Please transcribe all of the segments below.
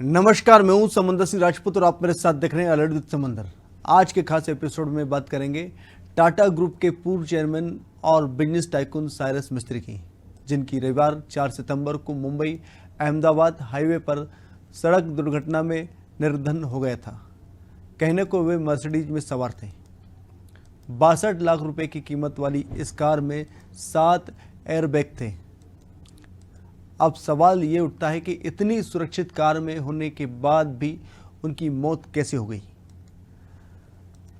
नमस्कार, मैं हूं समंदर सिंह राजपूत और आप मेरे साथ देख रहे हैं अलर्ट विद समंदर। आज के खास एपिसोड में बात करेंगे टाटा ग्रुप के पूर्व चेयरमैन और बिजनेस टाइकून साइरस मिस्त्री की, जिनकी रविवार 4 सितंबर को मुंबई अहमदाबाद हाईवे पर सड़क दुर्घटना में निर्धन हो गया था। कहने को वे मर्सिडीज में सवार थे। 62 लाख रुपए की कीमत वाली इस कार में 7 एयरबैग थे। अब सवाल ये उठता है कि इतनी सुरक्षित कार में होने के बाद भी उनकी मौत कैसे हो गई।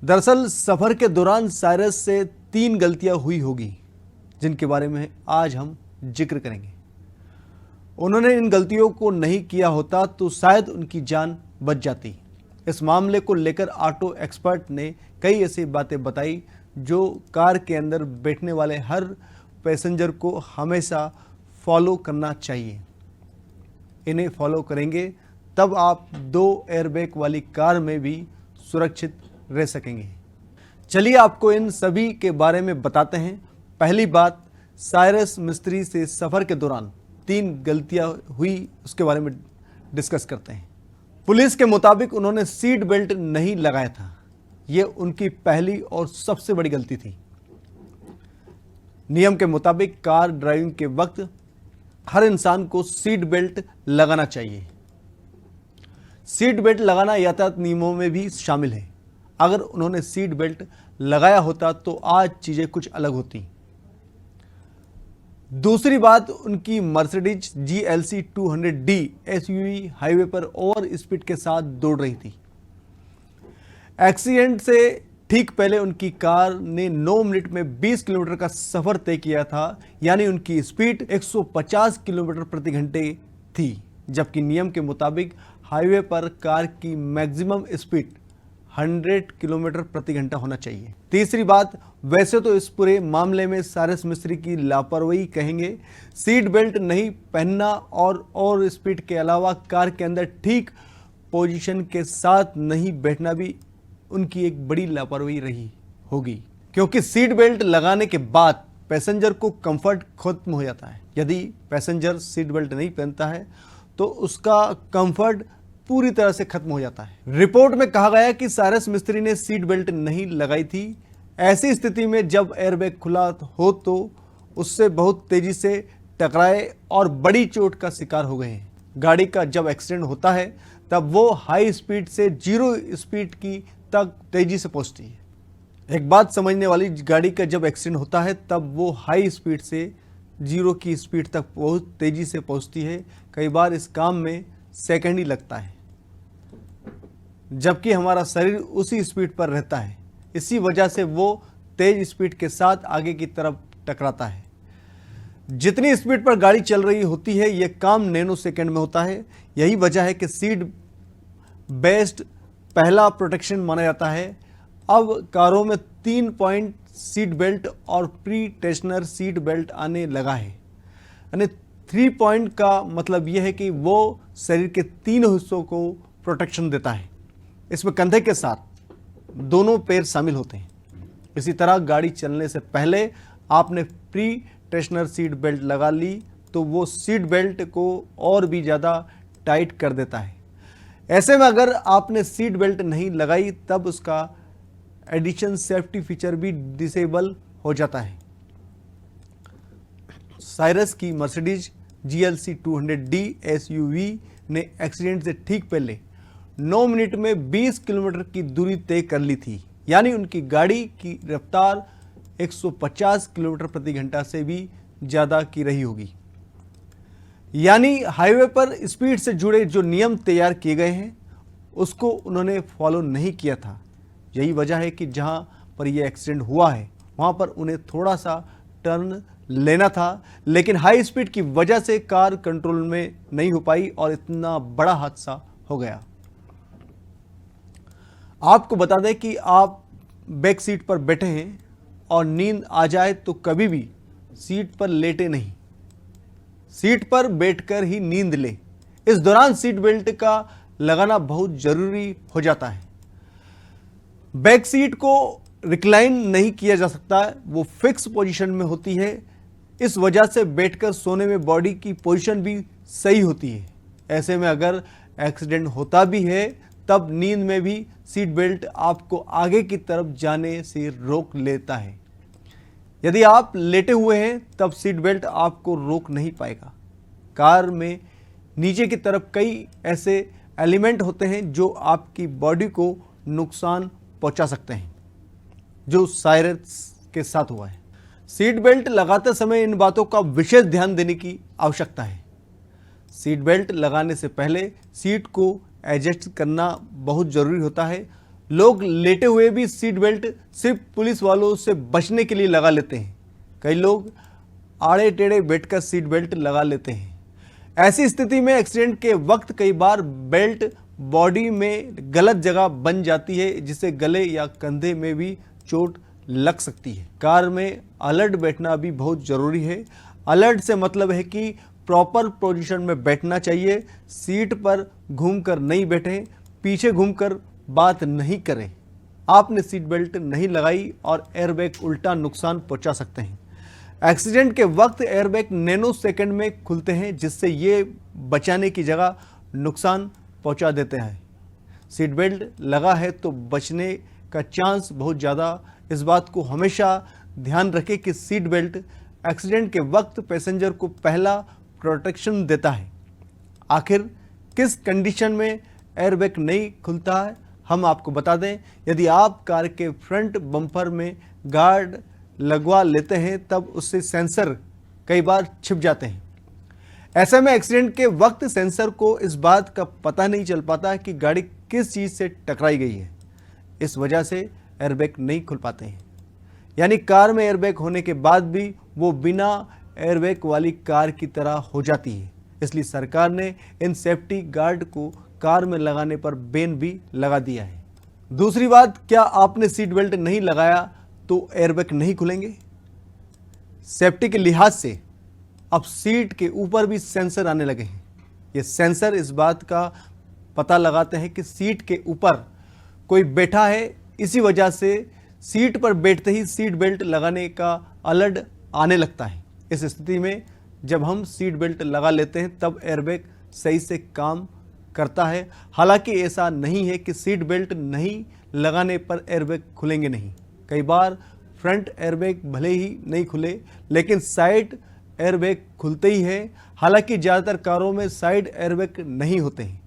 दरअसल सफर के दौरान साइरस से 3 गलतियां हुई होगी, जिनके बारे में आज हम जिक्र करेंगे। उन्होंने इन गलतियों को नहीं किया होता तो शायद उनकी जान बच जाती। इस मामले को लेकर ऑटो एक्सपर्ट ने कई ऐसी बातें बताई जो कार के अंदर बैठने वाले हर पैसेंजर को हमेशा फॉलो करना चाहिए। इन्हें फॉलो करेंगे तब आप 2 एयरबैग वाली कार में भी सुरक्षित रह सकेंगे। चलिए आपको इन सभी के बारे में बताते हैं। पहली बात, साइरस मिस्त्री से सफ़र के दौरान 3 गलतियां हुई, उसके बारे में डिस्कस करते हैं। पुलिस के मुताबिक उन्होंने सीट बेल्ट नहीं लगाया था। ये उनकी पहली और सबसे बड़ी गलती थी। नियम के मुताबिक कार ड्राइविंग के वक्त हर इंसान को सीट बेल्ट लगाना चाहिए। सीट बेल्ट लगाना यातायात नियमों में भी शामिल है। अगर उन्होंने सीट बेल्ट लगाया होता तो आज चीजें कुछ अलग होती। दूसरी बात, उनकी Mercedes GLC 200D SUV highway पर ओवर स्पीड के साथ दौड़ रही थी। एक्सीडेंट से ठीक पहले उनकी कार ने 9 मिनट में 20 किलोमीटर का सफर तय किया था, यानी उनकी स्पीड 150 किलोमीटर प्रति घंटे थी, जबकि नियम के मुताबिक हाईवे पर कार की मैक्सिमम स्पीड 100 किलोमीटर प्रति घंटा होना चाहिए। तीसरी बात, वैसे तो इस पूरे मामले में साइरस मिस्त्री की लापरवाही कहेंगे। सीट बेल्ट नहीं पहनना और स्पीड के अलावा कार के अंदर ठीक पोजीशन के साथ नहीं बैठना भी उनकी एक बड़ी लापरवाही रही होगी, क्योंकि सीट बेल्ट लगाने के बाद पैसेंजर को कंफर्ट खत्म हो जाता है। यदि पैसेंजर सीट बेल्ट नहीं पहनता है तो उसका कंफर्ट पूरी तरह से खत्म हो जाता है। रिपोर्ट में कहा गया कि साइरस मिस्त्री ने सीट बेल्ट नहीं लगाई थी। ऐसी स्थिति में जब एयरबैग खुला हो तो उससे बहुत तेजी से टकराए और बड़ी चोट का शिकार हो गए हैं। गाड़ी का जब एक्सीडेंट होता है तब वो हाई स्पीड से 0 स्पीड की तक तेजी से पहुंचती है। एक बात समझने वाली, गाड़ी का जब एक्सीडेंट होता है तब वो हाई स्पीड से 0 की स्पीड तक बहुत तेजी से पहुंचती है। कई बार इस काम में सेकंड ही लगता है, जबकि हमारा शरीर उसी स्पीड पर रहता है। इसी वजह से वो तेज स्पीड के साथ आगे की तरफ टकराता है। जितनी स्पीड पर गाड़ी चल रही होती है यह काम नैनो सेकंड में होता है। यही वजह है कि सीट बेस्ड पहला प्रोटेक्शन माना जाता है। अब कारों में 3 पॉइंट सीट बेल्ट और प्री टेंशनर सीट बेल्ट आने लगा है। यानी 3 पॉइंट का मतलब यह है कि वो शरीर के 3 हिस्सों को प्रोटेक्शन देता है। इसमें कंधे के साथ दोनों पैर शामिल होते हैं। इसी तरह गाड़ी चलने से पहले आपने प्री टेंशनर सीट बेल्ट लगा ली तो वो सीट बेल्ट को और भी ज़्यादा टाइट कर देता है। ऐसे में अगर आपने सीट बेल्ट नहीं लगाई तब उसका एडिशन सेफ्टी फीचर भी डिसेबल हो जाता है। साइरस की मर्सिडीज GLC 200D SUV ने एक्सीडेंट से ठीक पहले 9 मिनट में 20 किलोमीटर की दूरी तय कर ली थी, यानी उनकी गाड़ी की रफ्तार 150 किलोमीटर प्रति घंटा से भी ज़्यादा की रही होगी। यानी हाईवे पर स्पीड से जुड़े जो नियम तैयार किए गए हैं उसको उन्होंने फॉलो नहीं किया था। यही वजह है कि जहां पर यह एक्सीडेंट हुआ है वहां पर उन्हें थोड़ा सा टर्न लेना था, लेकिन हाई स्पीड की वजह से कार कंट्रोल में नहीं हो पाई और इतना बड़ा हादसा हो गया। आपको बता दें कि आप बैक सीट पर बैठे हैं और नींद आ जाए तो कभी भी सीट पर लेटे नहीं, सीट पर बैठकर ही नींद ले। इस दौरान सीट बेल्ट का लगाना बहुत जरूरी हो जाता है। बैक सीट को रिक्लाइन नहीं किया जा सकता, वो फिक्स पोजीशन में होती है। इस वजह से बैठकर सोने में बॉडी की पोजीशन भी सही होती है। ऐसे में अगर एक्सीडेंट होता भी है तब नींद में भी सीट बेल्ट आपको आगे की तरफ जाने से रोक लेता है। यदि आप लेटे हुए हैं तब सीट बेल्ट आपको रोक नहीं पाएगा। कार में नीचे की तरफ कई ऐसे एलिमेंट होते हैं जो आपकी बॉडी को नुकसान पहुंचा सकते हैं, जो साइरस के साथ हुआ है। सीट बेल्ट लगाते समय इन बातों का विशेष ध्यान देने की आवश्यकता है। सीट बेल्ट लगाने से पहले सीट को एडजस्ट करना बहुत ज़रूरी होता है। लोग लेटे हुए भी सीट बेल्ट सिर्फ पुलिस वालों से बचने के लिए लगा लेते हैं। कई लोग आड़े टेढ़े बैठकर सीट बेल्ट लगा लेते हैं। ऐसी स्थिति में एक्सीडेंट के वक्त कई बार बेल्ट बॉडी में गलत जगह बन जाती है, जिससे गले या कंधे में भी चोट लग सकती है। कार में अलर्ट बैठना भी बहुत ज़रूरी है। अलर्ट से मतलब है कि प्रॉपर पोजीशन में बैठना चाहिए। सीट पर घूमकर नहीं बैठें, पीछे घूमकर बात नहीं करें। आपने सीट बेल्ट नहीं लगाई और एयरबैग उल्टा नुकसान पहुंचा सकते हैं। एक्सीडेंट के वक्त एयरबैग नैनो सेकंड में खुलते हैं, जिससे ये बचाने की जगह नुकसान पहुंचा देते हैं। सीट बेल्ट लगा है तो बचने का चांस बहुत ज़्यादा। इस बात को हमेशा ध्यान रखें कि सीट बेल्ट एक्सीडेंट के वक्त पैसेंजर को पहला प्रोटेक्शन देता है। आखिर किस कंडीशन में एयरबैग नहीं खुलता है, हम आपको बता दें। यदि आप कार के फ्रंट बम्पर में गार्ड लगवा लेते हैं तब उससे सेंसर कई बार छिप जाते हैं। ऐसे में एक्सीडेंट के वक्त सेंसर को इस बात का पता नहीं चल पाता कि गाड़ी किस चीज़ से टकराई गई है। इस वजह से एयरबैग नहीं खुल पाते हैं। यानी कार में एयरबैग होने के बाद भी वो बिना एयरबैग वाली कार की तरह हो जाती है। इसलिए सरकार ने इन सेफ्टी गार्ड को कार में लगाने पर बैन भी लगा दिया है। दूसरी बात, क्या आपने सीट बेल्ट नहीं लगाया तो एयरबैग नहीं खुलेंगे? सेफ्टी के लिहाज से अब सीट के ऊपर भी सेंसर आने लगे हैं। ये सेंसर इस बात का पता लगाते हैं कि सीट के ऊपर कोई बैठा है। इसी वजह से सीट पर बैठते ही सीट बेल्ट लगाने का अलर्ट आने लगता है। इस स्थिति में जब हम सीट बेल्ट लगा लेते हैं तब एयरबैग सही से काम करता है। हालांकि ऐसा नहीं है कि सीट बेल्ट नहीं लगाने पर एयरबैग खुलेंगे नहीं। कई बार फ्रंट एयरबैग भले ही नहीं खुले लेकिन साइड एयरबैग खुलते ही है। हालांकि ज़्यादातर कारों में साइड एयरबैग नहीं होते हैं।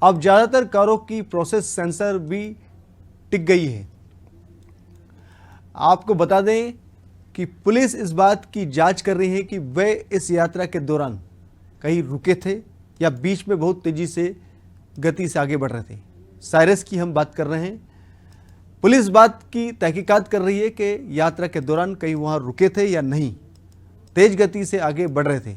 अब ज़्यादातर कारों की प्रोसेस सेंसर भी टिक गई है। आपको बता दें कि पुलिस इस बात की जांच कर रही है कि वे इस यात्रा के दौरान कहीं रुके थे या बीच में बहुत तेजी से गति से आगे बढ़ रहे थे। साइरस की हम बात कर रहे हैं। पुलिस बात की तहकीकात कर रही है कि यात्रा के दौरान कहीं वहां रुके थे या नहीं, तेज गति से आगे बढ़ रहे थे।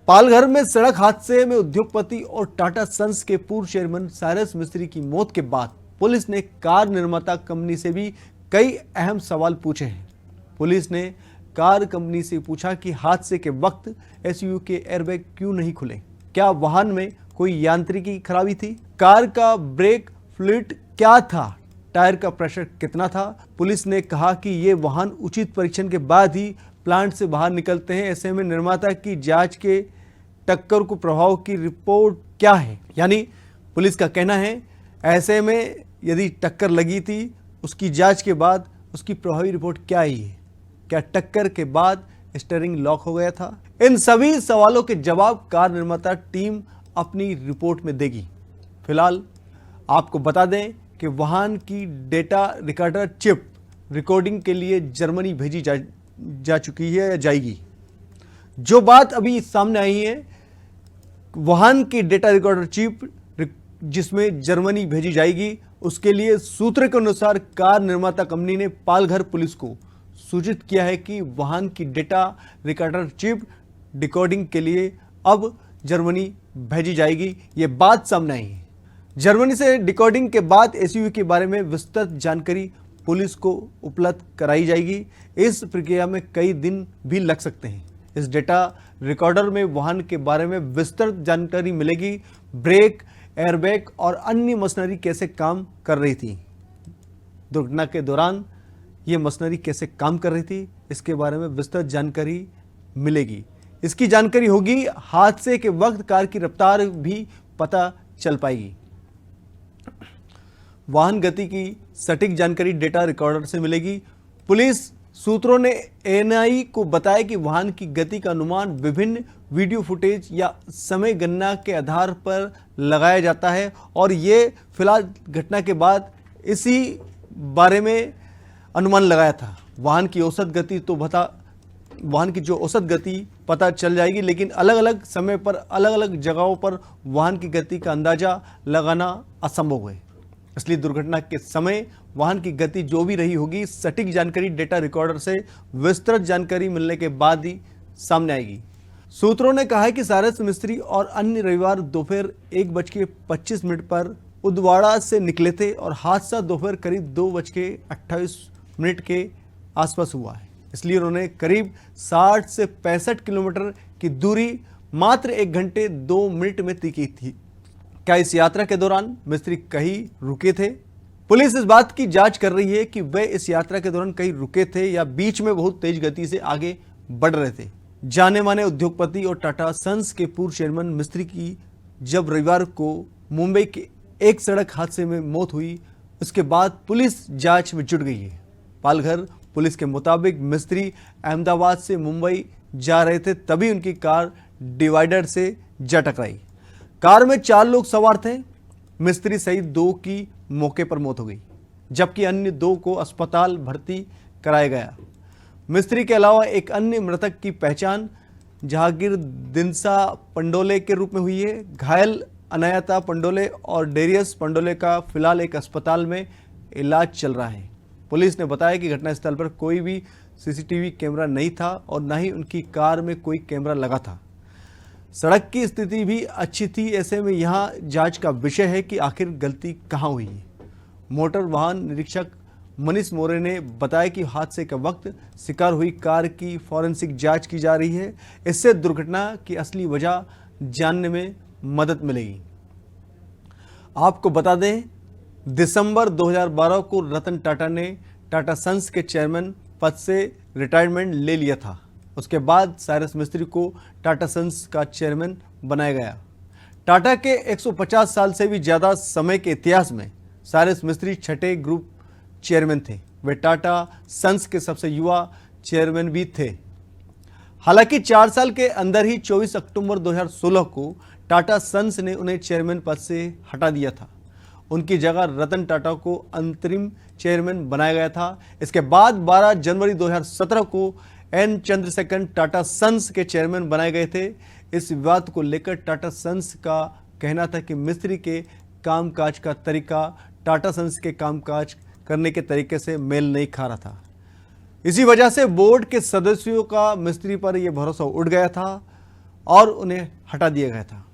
पालघर में सड़क हादसे में उद्योगपति और टाटा सन्स के पूर्व चेयरमैन साइरस मिस्त्री की मौत के बाद पुलिस ने कार निर्माता कंपनी से भी कई अहम सवाल पूछे हैं। पुलिस ने कार कंपनी से पूछा कि हादसे के वक्त एसयूवी के एयरबैग क्यों नहीं खुले? क्या वाहन में कोई यांत्रिकी खराबी थी? कार का ब्रेक फ्लूइड क्या था? टायर का प्रेशर कितना था? पुलिस ने कहा कि ये वाहन उचित परीक्षण के बाद ही प्लांट से बाहर निकलते हैं। ऐसे में निर्माता की जांच के टक्कर को प्रभाव की रिपोर्ट क्या है? यानी पुलिस का कहना है ऐसे में यदि टक्कर लगी थी उसकी जांच के बाद उसकी प्रभावी रिपोर्ट क्या आई है? क्या टक्कर के बाद स्टीयरिंग लॉक हो गया था? इन सभी सवालों के जवाब कार निर्माता टीम अपनी रिपोर्ट में देगी। फिलहाल आपको बता दें कि वाहन की डेटा रिकॉर्डर चिप रिकॉर्डिंग के लिए जर्मनी भेजी जा चुकी है या जाएगी। जो बात अभी सामने आई है, वाहन की डेटा रिकॉर्डर चिप जिसमें जर्मनी भेजी जाएगी, उसके लिए सूत्र के अनुसार कार निर्माता कंपनी ने पालघर पुलिस को सूचित किया है कि वाहन की डेटा रिकॉर्डर चिप डिकोडिंग के लिए अब जर्मनी भेजी जाएगी। ये बात सामने आई है। जर्मनी से डिकोडिंग के बाद एसयूवी के बारे में विस्तृत जानकारी पुलिस को उपलब्ध कराई जाएगी। इस प्रक्रिया में कई दिन भी लग सकते हैं। इस डेटा रिकॉर्डर में वाहन के बारे में विस्तृत जानकारी मिलेगी। ब्रेक, एयरबैग और अन्य मशीनरी कैसे काम कर रही थी, दुर्घटना के दौरान ये मशीनरी कैसे काम कर रही थी, इसके बारे में विस्तृत जानकारी मिलेगी। इसकी जानकारी होगी। हादसे के वक्त कार की रफ्तार भी पता चल पाएगी। वाहन गति की सटीक जानकारी डेटा रिकॉर्डर से मिलेगी। पुलिस सूत्रों ने एएनआई को बताया कि वाहन की गति का अनुमान विभिन्न वीडियो फुटेज या समय गणना के आधार पर लगाया जाता है और ये फिलहाल घटना के बाद इसी बारे में अनुमान लगाया था। वाहन की जो औसत गति पता चल जाएगी, लेकिन अलग अलग समय पर अलग अलग जगहों पर वाहन की गति का अंदाजा लगाना असंभव है। इसलिए दुर्घटना के समय वाहन की गति जो भी रही होगी, सटीक जानकारी डेटा रिकॉर्डर से विस्तृत जानकारी मिलने के बाद ही सामने आएगी। सूत्रों ने कहा है कि सारस मिस्त्री और अन्य रविवार दोपहर 1:25 पर उदवाड़ा से निकले थे और हादसा दोपहर करीब 2:28 के आसपास हुआ है। इसलिए उन्होंने करीब 60 से 65 किलोमीटर की दूरी मात्र 1 घंटे 2 मिनट में तय की थी। क्या इस यात्रा के दौरान मिस्त्री कहीं रुके थे? पुलिस इस बात की जांच कर रही है कि वे इस यात्रा के दौरान कहीं रुके थे या बीच में बहुत तेज गति से आगे बढ़ रहे थे। जाने माने उद्योगपति और टाटा सन्स के पूर्व चेयरमैन मिस्त्री की जब रविवार को मुंबई के एक सड़क हादसे में मौत हुई, उसके बाद पुलिस जांच में जुट गई है। पालघर पुलिस के मुताबिक मिस्त्री अहमदाबाद से मुंबई जा रहे थे, तभी उनकी कार डिवाइडर से जा टकराई। कार में 4 लोग सवार थे। मिस्त्री सहित 2 की मौके पर मौत हो गई, जबकि अन्य 2 को अस्पताल भर्ती कराया गया। मिस्त्री के अलावा एक अन्य मृतक की पहचान जहांगीर दिनसा पंडोले के रूप में हुई है। घायल अनायता पंडोले और डेरियस पंडोले का फिलहाल एक अस्पताल में इलाज चल रहा है। पुलिस ने बताया कि घटनास्थल पर कोई भी सीसीटीवी कैमरा नहीं था और न ही उनकी कार में कोई कैमरा लगा था। सड़क की स्थिति भी अच्छी थी। ऐसे में यहाँ जांच का विषय है कि आखिर गलती कहाँ हुई है। मोटर वाहन निरीक्षक मनीष मोरे ने बताया कि हादसे का वक्त शिकार हुई कार की फॉरेंसिक जांच की जा रही है। इससे दुर्घटना की असली वजह जानने में मदद मिलेगी। आपको बता दें, दिसंबर 2012 को रतन टाटा ने टाटा सन्स के चेयरमैन पद से रिटायरमेंट ले लिया था। उसके बाद साइरस मिस्त्री को टाटा सन्स का चेयरमैन बनाया गया। टाटा के 150 साल से भी ज़्यादा समय के इतिहास में साइरस मिस्त्री छठे ग्रुप चेयरमैन थे। वे टाटा सन्स के सबसे युवा चेयरमैन भी थे। हालांकि 4 साल के अंदर ही 24 अक्टूबर 2016 को टाटा सन्स ने उन्हें चेयरमैन पद से हटा दिया था। उनकी जगह रतन टाटा को अंतरिम चेयरमैन बनाया गया था। इसके बाद 12 जनवरी 2017 को एन चंद्रशेखरन टाटा सन्स के चेयरमैन बनाए गए थे। इस विवाद को लेकर टाटा सन्स का कहना था कि मिस्त्री के कामकाज का तरीका टाटा सन्स के कामकाज करने के तरीके से मेल नहीं खा रहा था। इसी वजह से बोर्ड के सदस्यों का मिस्त्री पर यह भरोसा उठ गया था और उन्हें हटा दिया गया था।